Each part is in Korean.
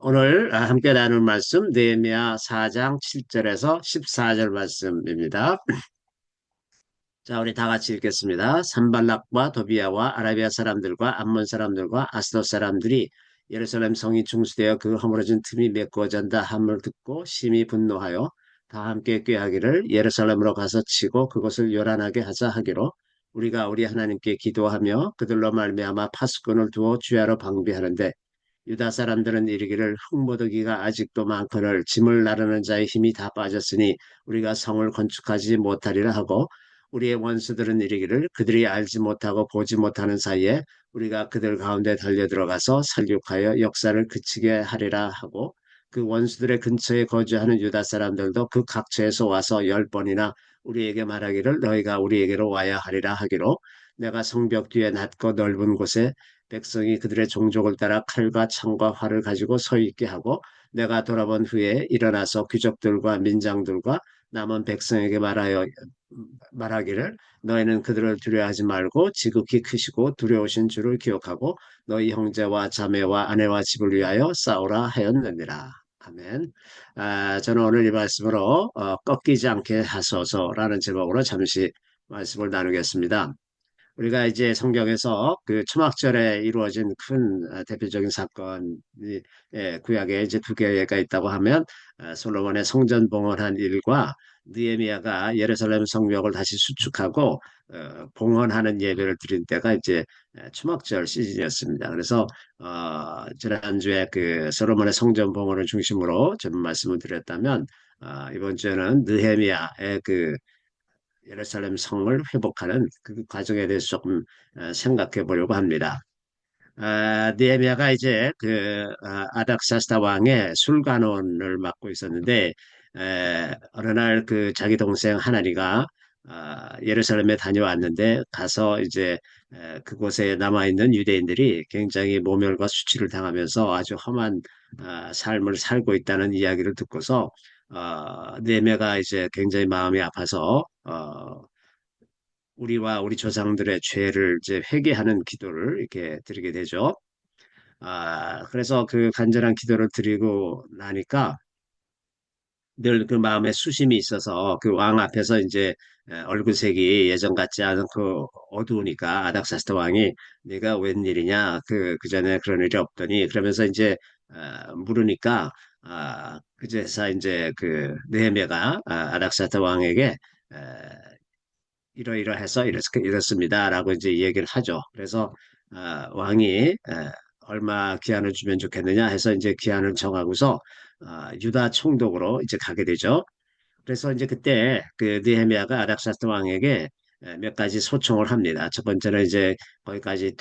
오늘 함께 나눌 말씀 느헤미야 4장 7절에서 14절 말씀입니다. 자, 우리 다 같이 읽겠습니다. 산발락과 도비아와 아라비아 사람들과 암몬 사람들과 아스돗 사람들이 예루살렘 성이 중수되어 그 허물어진 틈이 메꾸어진다 함을 듣고 심히 분노하여 다 함께 꾀하기를 예루살렘으로 가서 치고 그것을 요란하게 하자 하기로 우리가 우리 하나님께 기도하며 그들로 말미암아 파수꾼을 두어 주야로 방비하는데 유다 사람들은 이르기를 흙모드기가 아직도 많거늘 짐을 나르는 자의 힘이 다 빠졌으니 우리가 성을 건축하지 못하리라 하고 우리의 원수들은 이르기를 그들이 알지 못하고 보지 못하는 사이에 우리가 그들 가운데 달려들어가서 살육하여 역사를 그치게 하리라 하고 그 원수들의 근처에 거주하는 유다 사람들도 그 각처에서 와서 10번이나 우리에게 말하기를 너희가 우리에게로 와야 하리라 하기로 내가 성벽 뒤에 낮고 넓은 곳에 백성이 그들의 종족을 따라 칼과 창과 활을 가지고 서 있게 하고 내가 돌아본 후에 일어나서 귀족들과 민장들과 남은 백성에게 말하기를 너희는 그들을 두려워하지 말고 지극히 크시고 두려우신 주를 기억하고 너희 형제와 자매와 아내와 집을 위하여 싸우라 하였느니라. 아멘. 저는 오늘 이 말씀으로 꺾이지 않게 하소서라는 제목으로 잠시 말씀을 나누겠습니다. 우리가 이제 성경에서 그 초막절에 이루어진 큰 대표적인 사건이 구약에 이제 두 개가 있다고 하면 솔로몬의 성전 봉헌한 일과 느헤미야가 예루살렘 성벽을 다시 수축하고 봉헌하는 예배를 드린 때가 이제 초막절 시즌이었습니다. 그래서 지난주에 그 솔로몬의 성전 봉헌을 중심으로 좀 말씀을 드렸다면 이번 주에는 느헤미야의 그 예루살렘 성을 회복하는 그 과정에 대해서 조금 생각해 보려고 합니다. 느헤미야가 이제 그 아닥사스다 왕의 술관원을 맡고 있었는데 어느 날 그 자기 동생 하나니가 예루살렘에 다녀왔는데 가서 이제 그곳에 남아 있는 유대인들이 굉장히 모멸과 수치를 당하면서 아주 험한 삶을 살고 있다는 이야기를 듣고서 느헤미야가 이제 굉장히 마음이 아파서 우리와 우리 조상들의 죄를 이제 회개하는 기도를 이렇게 드리게 되죠. 그래서 그 간절한 기도를 드리고 나니까 늘 그 마음에 수심이 있어서 그 왕 앞에서 이제 얼굴색이 예전 같지 않고 어두우니까 아닥사스다 왕이 네가 웬일이냐 그 전에 그런 일이 없더니 그러면서 이제 물으니까 그제서 이제 그 느헤미야가 아닥사스다 왕에게 이러이러해서 이렇습니다라고 이제 얘기를 하죠. 그래서 왕이 얼마 기한을 주면 좋겠느냐 해서 이제 기한을 정하고서 유다 총독으로 이제 가게 되죠. 그래서 이제 그때 그 느헤미야가 아닥사스 왕에게 몇 가지 소청을 합니다. 첫 번째는 이제 거기까지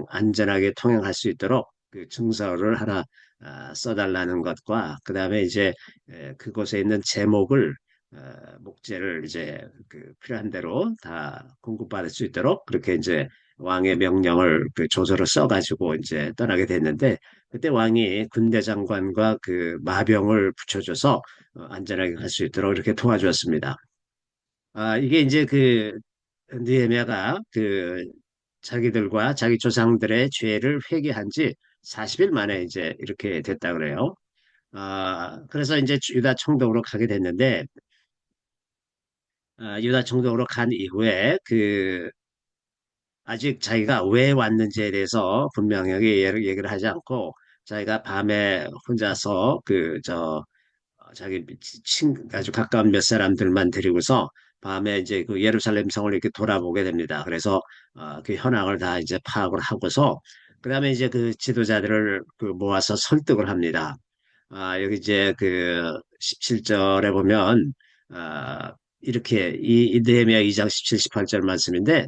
안전하게 통행할 수 있도록 그 증서를 하나 써달라는 것과 그 다음에 이제 그곳에 있는 제목을 목재를 이제 그 필요한 대로 다 공급받을 수 있도록 그렇게 이제 왕의 명령을 그 조서를 써가지고 이제 떠나게 됐는데 그때 왕이 군대 장관과 그 마병을 붙여줘서 안전하게 갈 수 있도록 이렇게 도와주었습니다. 이게 이제 그 느헤미야가 그 자기들과 자기 조상들의 죄를 회개한 지 40일 만에 이제 이렇게 됐다 그래요. 그래서 이제 유다 총독으로 가게 됐는데 유다 총독으로 간 이후에 그 아직 자기가 왜 왔는지에 대해서 분명하게 얘기를 하지 않고 자기가 밤에 혼자서 자기 아주 가까운 몇 사람들만 데리고서 밤에 이제 그 예루살렘 성을 이렇게 돌아보게 됩니다. 그래서 그 현황을 다 이제 파악을 하고서 그다음에 이제 그 지도자들을 그 모아서 설득을 합니다. 여기 이제 그 17절에 보면 이렇게 이 느헤미야 2장 17, 18절 말씀인데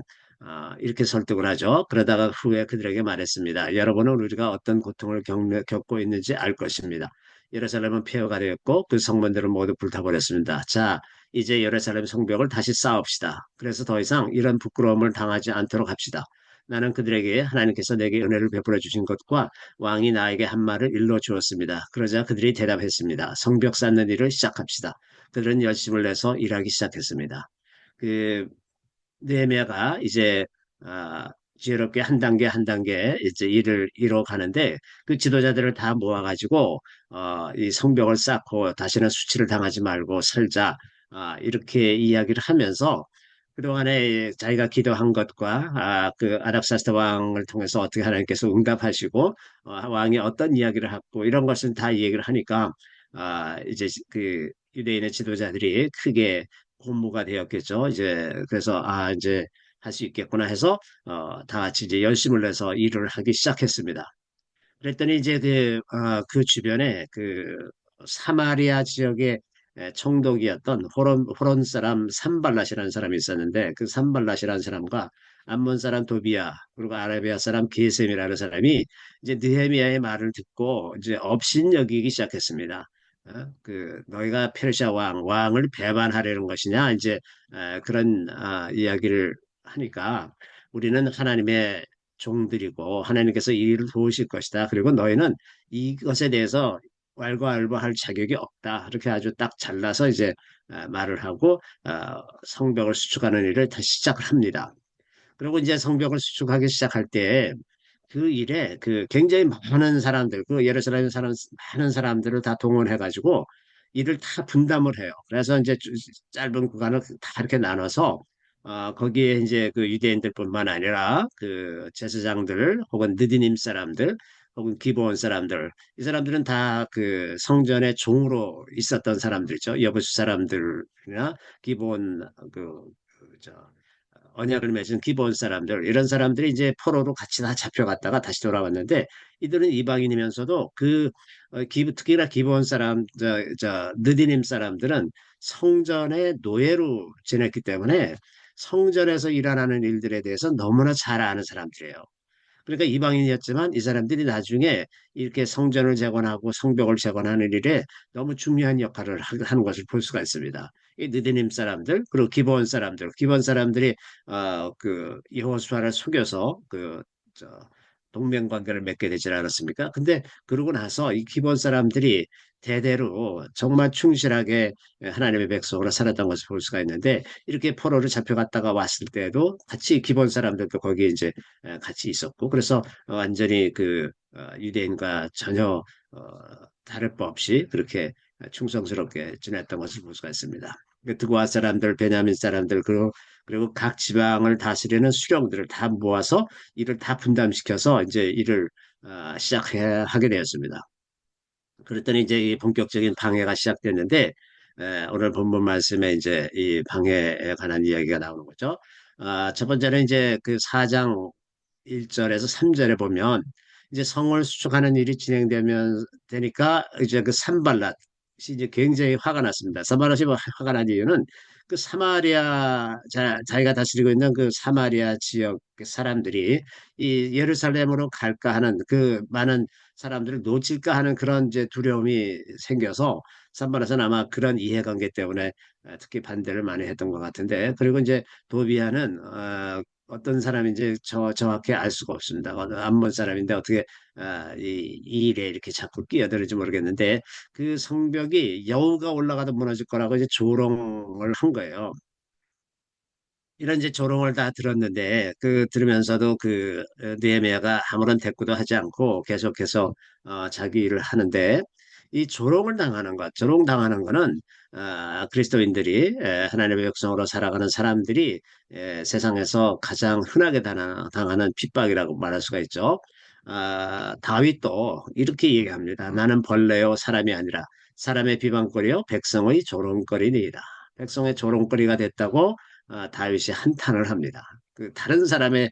이렇게 설득을 하죠. 그러다가 후에 그들에게 말했습니다. 여러분은 우리가 어떤 고통을 겪고 있는지 알 것입니다. 예루살렘은 폐허가 되었고 그 성문들은 모두 불타버렸습니다. 자, 이제 예루살렘 성벽을 다시 쌓읍시다. 그래서 더 이상 이런 부끄러움을 당하지 않도록 합시다. 나는 그들에게 하나님께서 내게 은혜를 베풀어 주신 것과 왕이 나에게 한 말을 일러 주었습니다. 그러자 그들이 대답했습니다. 성벽 쌓는 일을 시작합시다. 그들은 열심을 내서 일하기 시작했습니다. 그 느헤미야가 이제 지혜롭게 한 단계 한 단계 이제 일을 이뤄 가는데 그 지도자들을 다 모아가지고 이 성벽을 쌓고 다시는 수치를 당하지 말고 살자 이렇게 이야기를 하면서 그동안에 자기가 기도한 것과 그 아닥사스다 왕을 통해서 어떻게 하나님께서 응답하시고 왕이 어떤 이야기를 하고 이런 것은 다 얘기를 하니까 이제 그 유대인의 지도자들이 크게 공모가 되었겠죠. 이제 그래서 이제 할 수 있겠구나 해서 다 같이 이제 열심을 내서 일을 하기 시작했습니다. 그랬더니 이제 그 주변에 그 사마리아 지역의 총독이었던 호론 사람 산발랏이라는 사람이 있었는데 그 산발랏이라는 사람과 암몬 사람 도비아 그리고 아라비아 사람 게셈이라는 사람이 이제 느헤미야의 말을 듣고 이제 업신여기기 시작했습니다. 그 너희가 페르시아 왕을 배반하려는 것이냐 이제 그런 이야기를 하니까 우리는 하나님의 종들이고 하나님께서 이 일을 도우실 것이다. 그리고 너희는 이것에 대해서 왈가왈부할 자격이 없다. 이렇게 아주 딱 잘라서 이제 말을 하고 성벽을 수축하는 일을 다시 시작을 합니다. 그리고 이제 성벽을 수축하기 시작할 때 그 일에 그 굉장히 많은 사람들, 그 예루살렘에 사는 많은 사람들을 다 동원해가지고 일을 다 분담을 해요. 그래서 이제 짧은 구간을 다 이렇게 나눠서 거기에 이제 그 유대인들뿐만 아니라 그 제사장들 혹은 느디님 사람들 혹은 기브온 사람들 이 사람들은 다 그 성전의 종으로 있었던 사람들이죠. 여부수 사람들이나 기브온 저 언약을 맺은 기브온 사람들 이런 사람들이 이제 포로로 같이 다 잡혀갔다가 다시 돌아왔는데 이들은 이방인이면서도 특히나 기브온 사람 느디님 사람들은 성전의 노예로 지냈기 때문에 성전에서 일어나는 일들에 대해서 너무나 잘 아는 사람들이에요. 그러니까 이방인이었지만 이 사람들이 나중에 이렇게 성전을 재건하고 성벽을 재건하는 일에 너무 중요한 역할을 하는 것을 볼 수가 있습니다. 이 느디님 사람들 그리고 기본 사람들이 그 여호수아를 속여서 동맹 관계를 맺게 되지 않았습니까? 근데 그러고 나서 이 기본 사람들이 대대로 정말 충실하게 하나님의 백성으로 살았던 것을 볼 수가 있는데 이렇게 포로를 잡혀갔다가 왔을 때도 같이 기본 사람들도 거기에 이제 같이 있었고 그래서 완전히 유대인과 전혀 다를 바 없이 그렇게 충성스럽게 지냈던 것을 볼 수가 있습니다. 드고아 사람들, 베냐민 사람들 그리고 각 지방을 다스리는 수령들을 다 모아서 일을 다 분담시켜서 이제 일을 시작하게 되었습니다. 그랬더니 이제 이 본격적인 방해가 시작됐는데 오늘 본문 말씀에 이제 이 방해에 관한 이야기가 나오는 거죠. 첫 번째는 이제 그 4장 1절에서 3절에 보면 이제 성을 수축하는 일이 진행되면 되니까 이제 그 산발랏이 이제 굉장히 화가 났습니다. 산발랏이 화가 난 이유는 그 사마리아 자기가 다스리고 있는 그 사마리아 지역 사람들이 이 예루살렘으로 갈까 하는 그 많은 사람들을 놓칠까 하는 그런 이제 두려움이 생겨서 산발랏은 아마 그런 이해관계 때문에 특히 반대를 많이 했던 것 같은데 그리고 이제 도비아는 어떤 사람인지 정확히 알 수가 없습니다. 어느 암몬 사람인데 어떻게 이 일에 이렇게 자꾸 끼어들는지 모르겠는데 그 성벽이 여우가 올라가도 무너질 거라고 이제 조롱을 한 거예요. 이런 이제 조롱을 다 들었는데 그 들으면서도 느헤미야가 아무런 대꾸도 하지 않고 계속해서 자기 일을 하는데 이 조롱 당하는 거는 그리스도인들이 하나님의 백성으로 살아가는 사람들이 세상에서 가장 흔하게 당하는 핍박이라고 말할 수가 있죠. 다윗도 이렇게 얘기합니다. 나는 벌레요 사람이 아니라 사람의 비방거리요 백성의 조롱거리니이다. 백성의 조롱거리가 됐다고 다윗이 한탄을 합니다. 다른 사람이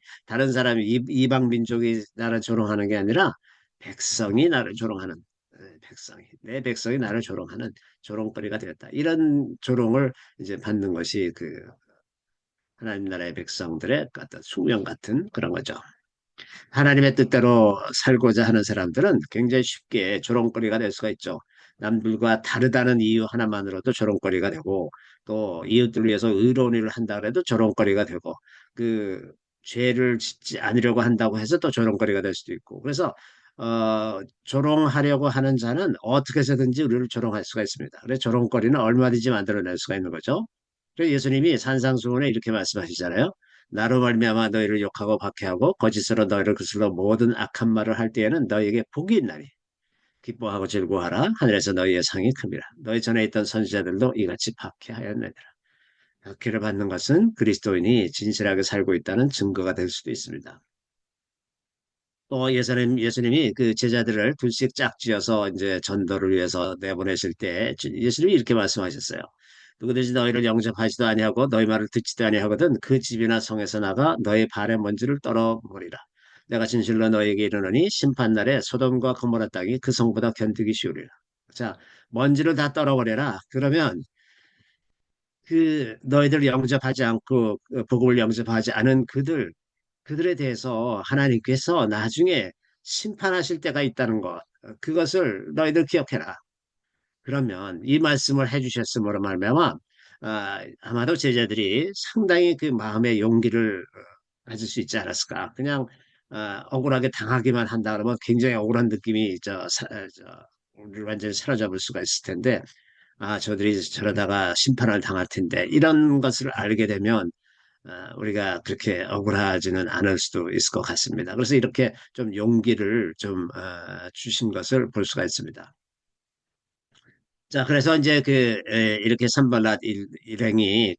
이방 민족이 나를 조롱하는 게 아니라 백성이 나를 조롱하는 내 백성이 나를 조롱하는 조롱거리가 되었다. 이런 조롱을 이제 받는 것이 하나님 나라의 백성들의 어떤 숙명 같은 그런 거죠. 하나님의 뜻대로 살고자 하는 사람들은 굉장히 쉽게 조롱거리가 될 수가 있죠. 남들과 다르다는 이유 하나만으로도 조롱거리가 되고 또 이웃들을 위해서 의로운 일을 한다 그래도 조롱거리가 되고 그 죄를 짓지 않으려고 한다고 해서 또 조롱거리가 될 수도 있고 그래서 조롱하려고 하는 자는 어떻게 해서든지 우리를 조롱할 수가 있습니다. 그래서 조롱거리는 얼마든지 만들어낼 수가 있는 거죠. 그래서 예수님이 산상수훈에 이렇게 말씀하시잖아요. 나로 말미암아 너희를 욕하고 박해하고 거짓으로 너희를 그슬로 모든 악한 말을 할 때에는 너희에게 복이 있나니 기뻐하고 즐거워하라. 하늘에서 너희의 상이 큼이라. 너희 전에 있던 선지자들도 이같이 박해하였느니라. 박해를 받는 것은 그리스도인이 진실하게 살고 있다는 증거가 될 수도 있습니다. 또 예수님이 그 제자들을 둘씩 짝지어서 이제 전도를 위해서 내보내실 때 예수님이 이렇게 말씀하셨어요. 누구든지 너희를 영접하지도 아니하고 너희 말을 듣지도 아니하거든 그 집이나 성에서 나가 너희 발의 먼지를 떨어버리라. 내가 진실로 너희에게 이르노니 심판날에 소돔과 고모라 땅이 그 성보다 견디기 쉬우리라. 자, 먼지를 다 떨어버려라. 그러면 그 너희들 영접하지 않고 복음을 영접하지 않은 그들에 대해서 하나님께서 나중에 심판하실 때가 있다는 것, 그것을 너희들 기억해라. 그러면 이 말씀을 해주셨으므로 말미암아 아마도 제자들이 상당히 그 마음의 용기를 가질 수 있지 않았을까. 그냥 억울하게 당하기만 한다 그러면 굉장히 억울한 느낌이 우리를 완전히 사로잡을 수가 있을 텐데 저들이 저러다가 심판을 당할 텐데 이런 것을 알게 되면 우리가 그렇게 억울하지는 않을 수도 있을 것 같습니다. 그래서 이렇게 좀 용기를 좀 주신 것을 볼 수가 있습니다. 자, 그래서 이제 이렇게 산발랏 일행이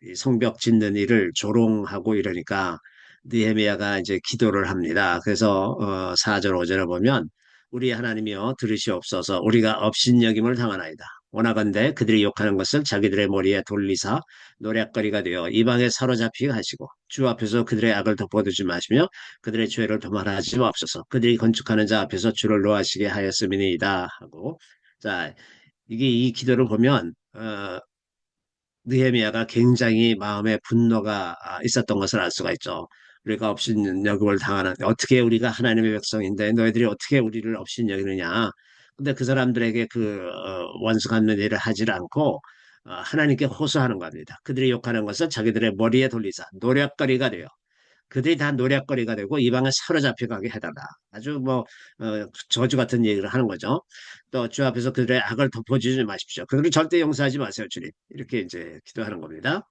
이 성벽 짓는 일을 조롱하고 이러니까 느헤미야가 이제 기도를 합니다. 그래서 4절 5절에 보면 우리 하나님이여 들으시옵소서 우리가 업신여김을 당하나이다. 원하건대 그들이 욕하는 것을 자기들의 머리에 돌리사 노략거리가 되어 이방에 사로잡히게 하시고 주 앞에서 그들의 악을 덮어두지 마시며 그들의 죄를 도말하지 마옵소서. 그들이 건축하는 자 앞에서 주를 노하시게 하였음이니이다 하고 자, 이게 이 기도를 보면 느헤미야가 굉장히 마음에 분노가 있었던 것을 알 수가 있죠. 우리가 업신여김을 당하는데 어떻게 우리가 하나님의 백성인데 너희들이 어떻게 우리를 업신여기느냐. 근데 그 사람들에게 원수 갚는 일을 하질 않고 하나님께 호소하는 겁니다. 그들이 욕하는 것을 자기들의 머리에 돌리사 노략거리가 돼요. 그들이 다 노략거리가 되고 이 방에 사로잡혀 가게 해달라. 아주 저주 같은 얘기를 하는 거죠. 또 주 앞에서 그들의 악을 덮어주지 마십시오. 그들을 절대 용서하지 마세요, 주님. 이렇게 이제 기도하는 겁니다.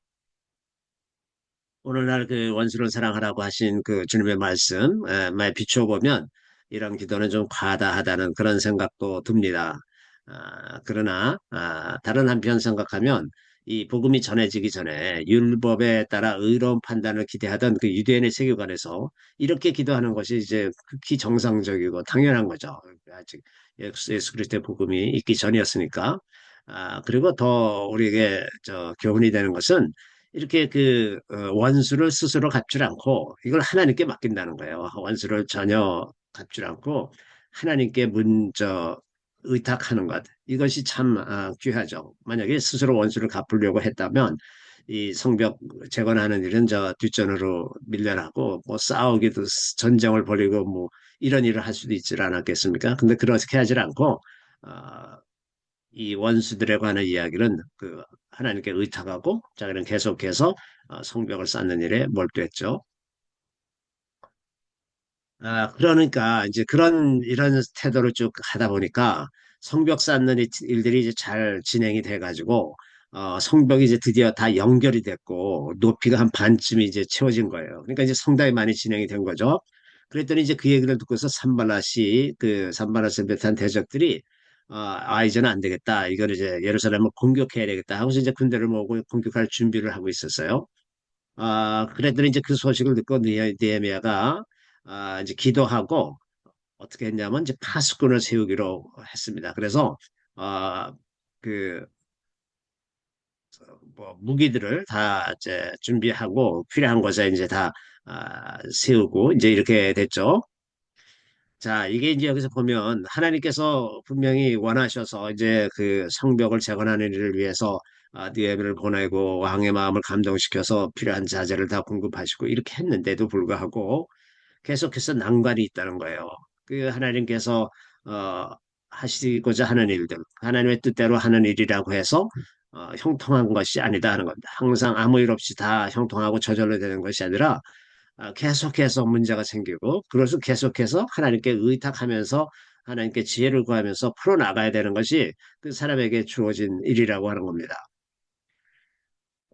오늘날 그 원수를 사랑하라고 하신 그 주님의 말씀, 말 비추어 보면 이런 기도는 좀 과다하다는 그런 생각도 듭니다. 그러나 다른 한편 생각하면 이 복음이 전해지기 전에 율법에 따라 의로운 판단을 기대하던 그 유대인의 세계관에서 이렇게 기도하는 것이 이제 극히 정상적이고 당연한 거죠. 아직 예수 그리스도의 복음이 있기 전이었으니까. 그리고 더 우리에게 교훈이 되는 것은 이렇게 원수를 스스로 갚질 않고 이걸 하나님께 맡긴다는 거예요. 원수를 전혀 갚질 않고 하나님께 의탁하는 것. 이것이 참 귀하죠. 만약에 스스로 원수를 갚으려고 했다면 이 성벽 재건하는 일은 저 뒷전으로 밀려나고 뭐 싸우기도 전쟁을 벌이고 뭐 이런 일을 할 수도 있지 않았겠습니까? 근데 그렇게 하질 않고 어, 이 원수들에 관한 이야기는 하나님께 의탁하고 자기는 계속해서 성벽을 쌓는 일에 몰두했죠. 그러니까 이제 이런 태도를 쭉 하다 보니까 성벽 쌓는 일들이 이제 잘 진행이 돼가지고 성벽이 이제 드디어 다 연결이 됐고 높이가 한 반쯤이 이제 채워진 거예요. 그러니까 이제 상당히 많이 진행이 된 거죠. 그랬더니 이제 그 얘기를 듣고서 산발랏을 비롯한 대적들이 이제는 안 되겠다. 이걸 이제 예루살렘을 공격해야 되겠다 하고서 이제 군대를 모으고 공격할 준비를 하고 있었어요. 그랬더니 이제 그 소식을 듣고 느헤미야가 이제 기도하고 어떻게 했냐면 이제 파수꾼을 세우기로 했습니다. 그래서 아, 그 무기들을 다 이제 준비하고 필요한 곳에 이제 다 세우고 이제 이렇게 됐죠. 자, 이게 이제 여기서 보면 하나님께서 분명히 원하셔서 이제 그 성벽을 재건하는 일을 위해서 느헤미야를 보내고 왕의 마음을 감동시켜서 필요한 자재를 다 공급하시고 이렇게 했는데도 불구하고 계속해서 난관이 있다는 거예요. 그 하나님께서 어, 하시고자 하는 일들, 하나님의 뜻대로 하는 일이라고 해서 형통한 것이 아니다 하는 겁니다. 항상 아무 일 없이 다 형통하고 저절로 되는 것이 아니라 계속해서 문제가 생기고 그것을 계속해서 하나님께 의탁하면서 하나님께 지혜를 구하면서 풀어나가야 되는 것이 그 사람에게 주어진 일이라고 하는 겁니다.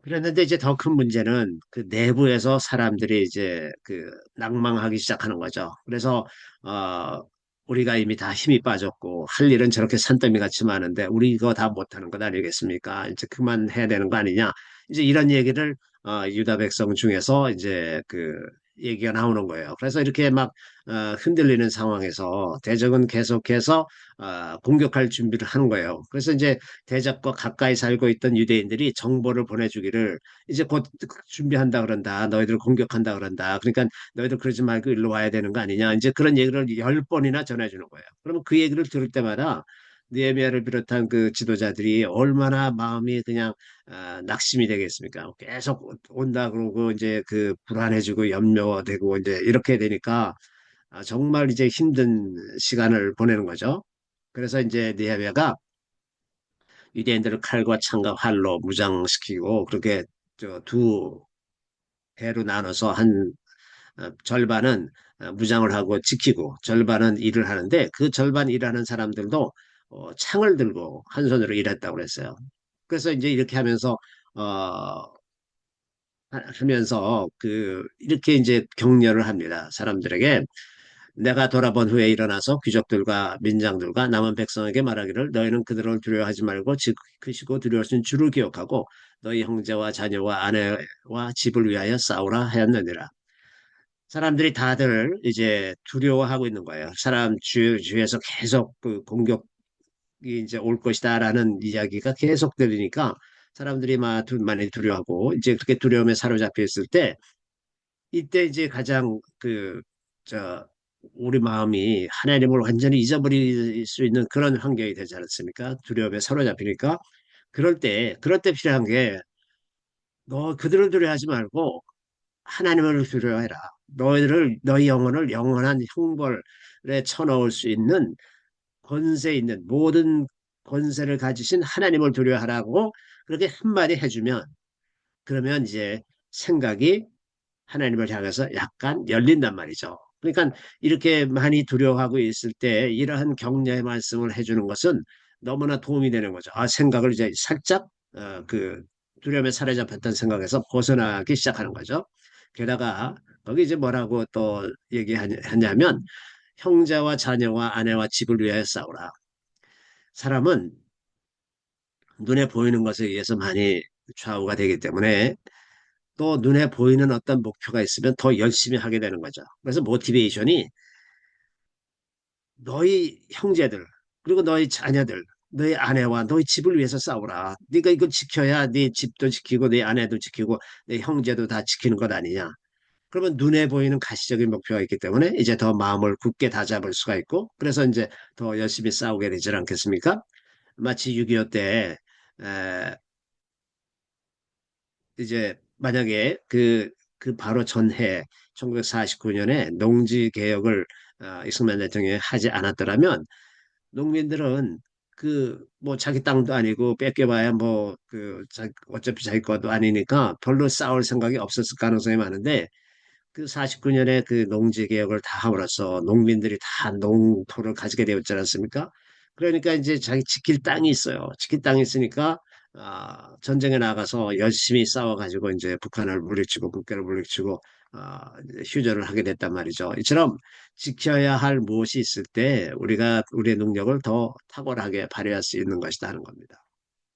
그랬는데 이제 더 큰 문제는 그 내부에서 사람들이 이제 그 낭망하기 시작하는 거죠. 그래서 어 우리가 이미 다 힘이 빠졌고 할 일은 저렇게 산더미 같이 많은데 우리 이거 다 못하는 것 아니겠습니까? 이제 그만해야 되는 거 아니냐? 이제 이런 얘기를 유다 백성 중에서 이제 그 얘기가 나오는 거예요. 그래서 이렇게 막 흔들리는 상황에서 대적은 계속해서 공격할 준비를 하는 거예요. 그래서 이제 대적과 가까이 살고 있던 유대인들이 정보를 보내주기를 이제 곧 준비한다 그런다. 너희들 공격한다 그런다. 그러니까 너희들 그러지 말고 일로 와야 되는 거 아니냐. 이제 그런 얘기를 10번이나 전해주는 거예요. 그러면 그 얘기를 들을 때마다 느헤미야를 비롯한 그 지도자들이 얼마나 마음이 그냥 낙심이 되겠습니까? 계속 온다 그러고 이제 그 불안해지고 염려되고 이제 이렇게 되니까 정말 이제 힘든 시간을 보내는 거죠. 그래서 이제 느헤미야가 유대인들을 칼과 창과 활로 무장시키고 그렇게 두 해로 나눠서 한 절반은 무장을 하고 지키고 절반은 일을 하는데 그 절반 일하는 사람들도 창을 들고 한 손으로 일했다고 그랬어요. 그래서 이제 이렇게 하면서 어, 하면서 그 이렇게 이제 격려를 합니다. 사람들에게 내가 돌아본 후에 일어나서 귀족들과 민장들과 남은 백성에게 말하기를 너희는 그들을 두려워하지 말고 즉 크시고 두려우신 주를 기억하고 너희 형제와 자녀와 아내와 집을 위하여 싸우라 하였느니라. 사람들이 다들 이제 두려워하고 있는 거예요. 사람 주위에서 계속 그 공격이 이제 올 것이다라는 이야기가 계속 들리니까 사람들이 많이 두려워하고 이제 그렇게 두려움에 사로잡혀 있을 때 이때 이제 가장 저, 우리 마음이 하나님을 완전히 잊어버릴 수 있는 그런 환경이 되지 않습니까? 두려움에 사로잡히니까. 그럴 때 필요한 게, 너 그들을 두려워하지 말고 하나님을 두려워해라. 너희 영혼을 영원한 형벌에 쳐넣을 수 있는 권세 있는 모든 권세를 가지신 하나님을 두려워하라고 그렇게 한마디 해주면, 그러면 이제 생각이 하나님을 향해서 약간 열린단 말이죠. 그러니까 이렇게 많이 두려워하고 있을 때 이러한 격려의 말씀을 해주는 것은 너무나 도움이 되는 거죠. 생각을 이제 살짝 그 두려움에 사로잡혔던 생각에서 벗어나기 시작하는 거죠. 게다가 거기 이제 뭐라고 또 얘기하냐면 형제와 자녀와 아내와 집을 위하여 싸우라. 사람은 눈에 보이는 것에 의해서 많이 좌우가 되기 때문에 또 눈에 보이는 어떤 목표가 있으면 더 열심히 하게 되는 거죠. 그래서 모티베이션이 너희 형제들 그리고 너희 자녀들 너희 아내와 너희 집을 위해서 싸우라. 네가 이걸 지켜야 네 집도 지키고 네 아내도 지키고 네 형제도 다 지키는 것 아니냐. 그러면 눈에 보이는 가시적인 목표가 있기 때문에 이제 더 마음을 굳게 다잡을 수가 있고 그래서 이제 더 열심히 싸우게 되지 않겠습니까? 마치 6.25 때 이제 만약에 그 바로 전해 1949년에 농지 개혁을 이승만 대통령이 하지 않았더라면 농민들은 그 뭐 자기 땅도 아니고 뺏겨봐야 뭐 어차피 자기 것도 아니니까 별로 싸울 생각이 없었을 가능성이 많은데 그 49년에 그 농지 개혁을 다 함으로써 농민들이 다 농토를 가지게 되었지 않습니까? 그러니까 이제 자기 지킬 땅이 있어요. 지킬 땅이 있으니까 전쟁에 나가서 열심히 싸워가지고 이제 북한을 물리치고 국교를 물리치고 이제 휴전을 하게 됐단 말이죠. 이처럼 지켜야 할 무엇이 있을 때 우리가 우리의 능력을 더 탁월하게 발휘할 수 있는 것이다 하는 겁니다.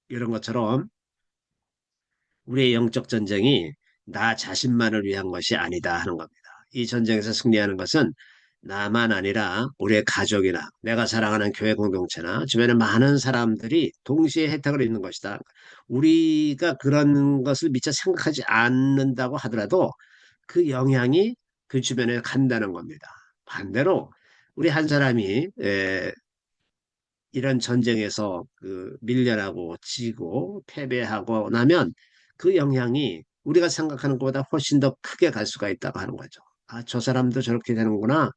이런 것처럼 우리의 영적 전쟁이 나 자신만을 위한 것이 아니다 하는 겁니다. 이 전쟁에서 승리하는 것은 나만 아니라 우리의 가족이나 내가 사랑하는 교회 공동체나 주변의 많은 사람들이 동시에 혜택을 입는 것이다. 우리가 그런 것을 미처 생각하지 않는다고 하더라도 그 영향이 그 주변에 간다는 겁니다. 반대로 우리 한 사람이 이런 전쟁에서 밀려나고 지고 패배하고 나면 그 영향이 우리가 생각하는 것보다 훨씬 더 크게 갈 수가 있다고 하는 거죠. 저 사람도 저렇게 되는구나.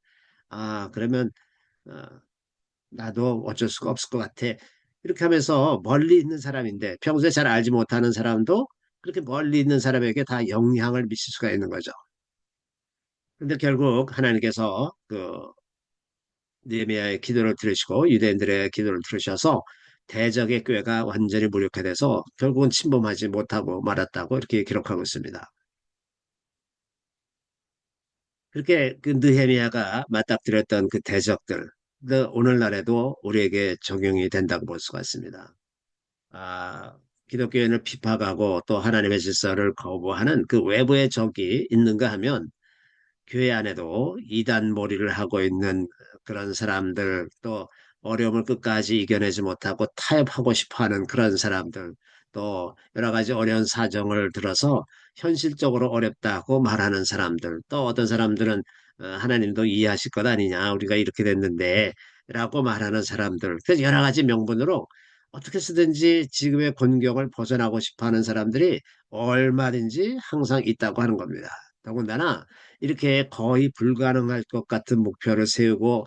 그러면 어, 나도 어쩔 수가 없을 것 같아. 이렇게 하면서 멀리 있는 사람인데 평소에 잘 알지 못하는 사람도 그렇게 멀리 있는 사람에게 다 영향을 미칠 수가 있는 거죠. 근데 결국 하나님께서 그 느헤미야의 기도를 들으시고 유대인들의 기도를 들으셔서 대적의 꾀가 완전히 무력화돼서 결국은 침범하지 못하고 말았다고 이렇게 기록하고 있습니다. 그렇게 그 느헤미야가 맞닥뜨렸던 그 대적들, 그 오늘날에도 우리에게 적용이 된다고 볼 수가 있습니다. 아, 기독교인을 핍박하고 또 하나님의 질서를 거부하는 그 외부의 적이 있는가 하면 교회 안에도 이단 몰이를 하고 있는 그런 사람들, 또 어려움을 끝까지 이겨내지 못하고 타협하고 싶어 하는 그런 사람들, 또 여러 가지 어려운 사정을 들어서 현실적으로 어렵다고 말하는 사람들, 또 어떤 사람들은 하나님도 이해하실 것 아니냐, 우리가 이렇게 됐는데, 라고 말하는 사람들, 그래서 여러 가지 명분으로 어떻게 쓰든지 지금의 곤경을 벗어나고 싶어 하는 사람들이 얼마든지 항상 있다고 하는 겁니다. 더군다나 이렇게 거의 불가능할 것 같은 목표를 세우고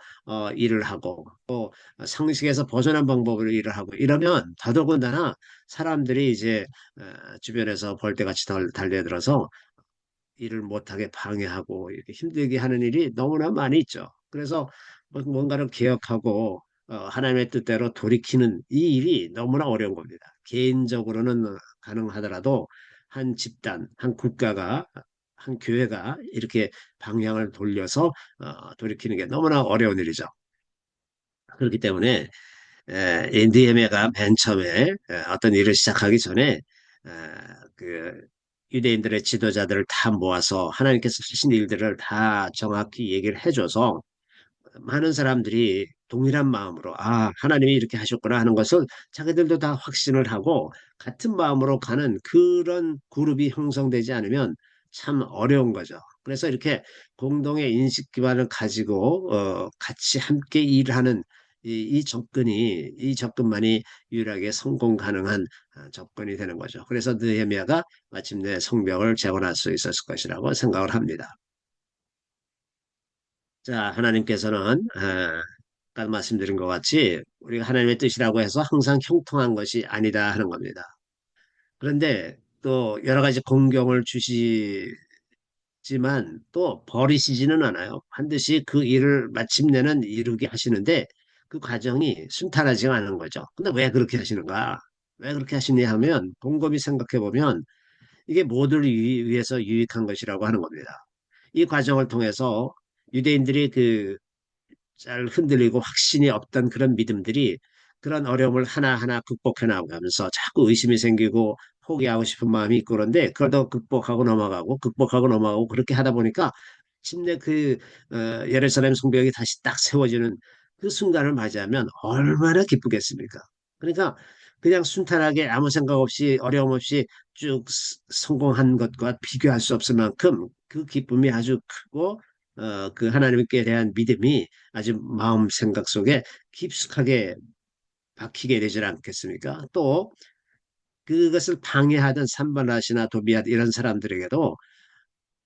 일을 하고 또 상식에서 벗어난 방법으로 일을 하고 이러면 더더군다나 사람들이 이제 주변에서 벌떼같이 달려들어서 일을 못하게 방해하고 이렇게 힘들게 하는 일이 너무나 많이 있죠. 그래서 뭔가를 개혁하고 하나님의 뜻대로 돌이키는 이 일이 너무나 어려운 겁니다. 개인적으로는 가능하더라도 한 집단, 한 국가가, 한 교회가 이렇게 방향을 돌려서 돌이키는 게 너무나 어려운 일이죠. 그렇기 때문에 이 느헤미야가 맨 처음에 어떤 일을 시작하기 전에 에, 그 유대인들의 지도자들을 다 모아서 하나님께서 하신 일들을 다 정확히 얘기를 해줘서 많은 사람들이 동일한 마음으로 하나님이 이렇게 하셨구나 하는 것을 자기들도 다 확신을 하고 같은 마음으로 가는 그런 그룹이 형성되지 않으면 참 어려운 거죠. 그래서 이렇게 공동의 인식 기반을 가지고 같이 함께 일하는 이 접근만이 유일하게 성공 가능한 접근이 되는 거죠. 그래서 느헤미야가 마침내 성벽을 재건할 수 있었을 것이라고 생각을 합니다. 자, 하나님께서는 아까 말씀드린 것 같이 우리가 하나님의 뜻이라고 해서 항상 형통한 것이 아니다 하는 겁니다. 그런데 또 여러 가지 공경을 주시지만 또 버리시지는 않아요. 반드시 그 일을 마침내는 이루게 하시는데 그 과정이 순탄하지가 않은 거죠. 근데 왜 그렇게 하시는가? 왜 그렇게 하시냐 하면 곰곰이 생각해 보면 이게 모두를 위해서 유익한 것이라고 하는 겁니다. 이 과정을 통해서 유대인들이 잘 흔들리고 확신이 없던 그런 믿음들이 그런 어려움을 하나하나 극복해 나가면서 자꾸 의심이 생기고 포기하고 싶은 마음이 있고 그런데 그걸 더 극복하고 넘어가고 그렇게 하다 보니까 침내 예루살렘 성벽이 다시 딱 세워지는 그 순간을 맞이하면 얼마나 기쁘겠습니까? 그러니까 그냥 순탄하게 아무 생각 없이 어려움 없이 쭉 성공한 것과 비교할 수 없을 만큼 그 기쁨이 아주 크고 그 하나님께 대한 믿음이 아주 마음 생각 속에 깊숙하게 박히게 되질 않겠습니까? 또 그것을 방해하던 산발라시나 도비아 이런 사람들에게도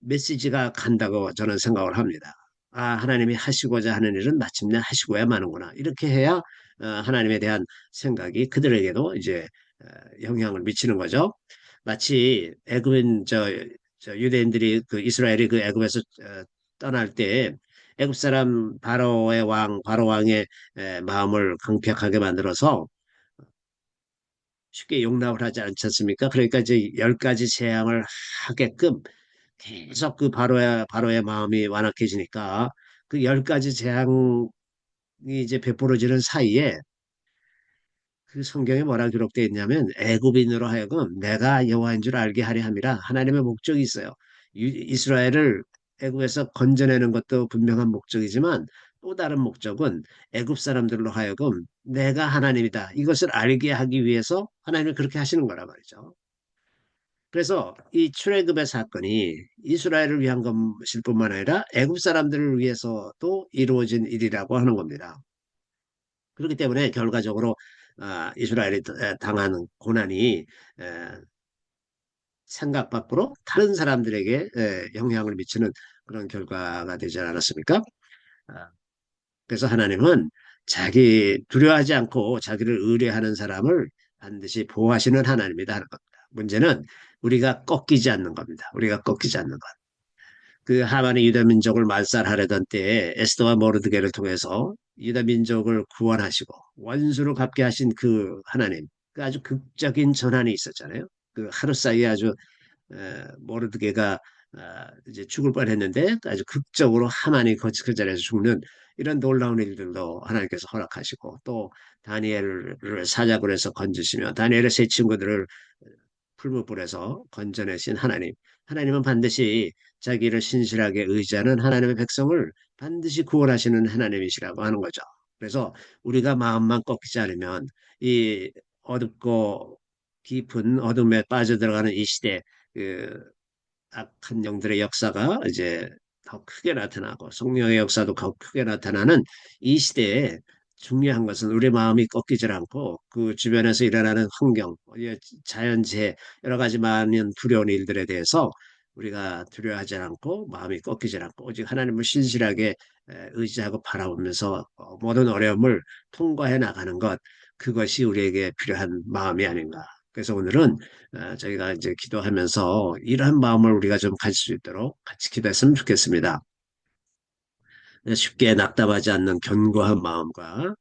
메시지가 간다고 저는 생각을 합니다. 하나님이 하시고자 하는 일은 마침내 하시고야 마는구나. 이렇게 해야 하나님에 대한 생각이 그들에게도 이제 영향을 미치는 거죠. 마치 저 유대인들이 그 이스라엘이 그 애굽에서 떠날 때 애굽 사람 바로 왕의 마음을 강팍하게 만들어서 쉽게 용납을 하지 않지 않습니까? 그러니까 이제 10가지 재앙을 하게끔 계속 그 바로의 마음이 완악해지니까 그 10가지 재앙이 이제 베풀어지는 사이에 그 성경에 뭐라 기록되어 있냐면 애굽인으로 하여금 내가 여호와인 줄 알게 하려 함이라 하나님의 목적이 있어요. 이스라엘을 애굽에서 건져내는 것도 분명한 목적이지만 또 다른 목적은 애굽 사람들로 하여금 내가 하나님이다. 이것을 알게 하기 위해서 하나님이 그렇게 하시는 거란 말이죠. 그래서 이 출애굽의 사건이 이스라엘을 위한 것일 뿐만 아니라 애굽 사람들을 위해서도 이루어진 일이라고 하는 겁니다. 그렇기 때문에 결과적으로 이스라엘이 당하는 고난이 생각 밖으로 다른 사람들에게 영향을 미치는 그런 결과가 되지 않았습니까? 아, 그래서 하나님은 자기 두려워하지 않고 자기를 의뢰하는 사람을 반드시 보호하시는 하나님이다 하는 겁니다. 문제는 우리가 꺾이지 않는 겁니다. 우리가 꺾이지 않는 것. 그 하만이 유다 민족을 말살하려던 때에 에스더와 모르드게를 통해서 유다 민족을 구원하시고 원수를 갚게 하신 그 하나님, 그 아주 극적인 전환이 있었잖아요. 그 하루 사이에 아주 모르드게가 이제 죽을 뻔했는데 아주 극적으로 하만이 그 자리에서 죽는 이런 놀라운 일들도 하나님께서 허락하시고 또 다니엘을 사자굴에서 건지시며 다니엘의 세 친구들을 풀무불에서 건져내신 하나님. 하나님은 반드시 자기를 신실하게 의지하는 하나님의 백성을 반드시 구원하시는 하나님이시라고 하는 거죠. 그래서 우리가 마음만 꺾이지 않으면 이 어둡고 깊은 어둠에 빠져들어가는 이 시대, 그 악한 영들의 역사가 이제 더 크게 나타나고 성령의 역사도 더 크게 나타나는 이 시대에 중요한 것은 우리 마음이 꺾이질 않고 그 주변에서 일어나는 환경, 자연재해, 여러 가지 많은 두려운 일들에 대해서 우리가 두려워하지 않고 마음이 꺾이질 않고 오직 하나님을 신실하게 의지하고 바라보면서 모든 어려움을 통과해 나가는 것, 그것이 우리에게 필요한 마음이 아닌가. 그래서 오늘은 저희가 이제 기도하면서 이러한 마음을 우리가 좀 가질 수 있도록 같이 기도했으면 좋겠습니다. 쉽게 낙담하지 않는 견고한 마음과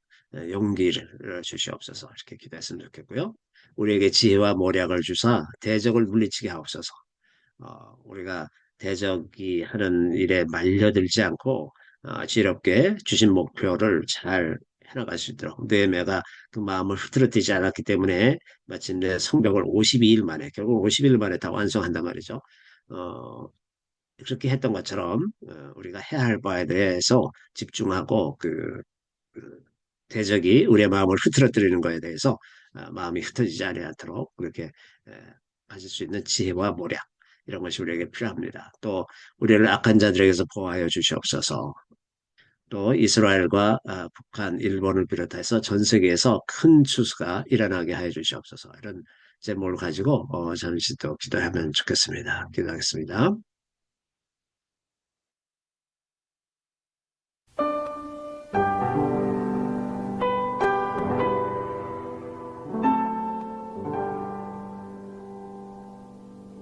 용기를 주시옵소서 이렇게 기도했으면 좋겠고요. 우리에게 지혜와 모략을 주사 대적을 물리치게 하옵소서. 우리가 대적이 하는 일에 말려들지 않고 지혜롭게 주신 목표를 잘 해나갈 수 있도록 느헤미야가 그 마음을 흐트러뜨리지 않았기 때문에 마침내 성벽을 52일 만에 결국 50일 만에 다 완성한단 말이죠. 어, 그렇게 했던 것처럼 우리가 해야 할 바에 대해서 집중하고 그 대적이 우리의 마음을 흐트러뜨리는 것에 대해서 마음이 흩어지지 않도록 그렇게 에, 가질 수 있는 지혜와 모략 이런 것이 우리에게 필요합니다. 또 우리를 악한 자들에게서 보호하여 주시옵소서. 또 이스라엘과 북한, 일본을 비롯해서 전 세계에서 큰 추수가 일어나게 하여 주시옵소서. 이런 제목을 가지고 잠시 또 기도하면 좋겠습니다. 기도하겠습니다.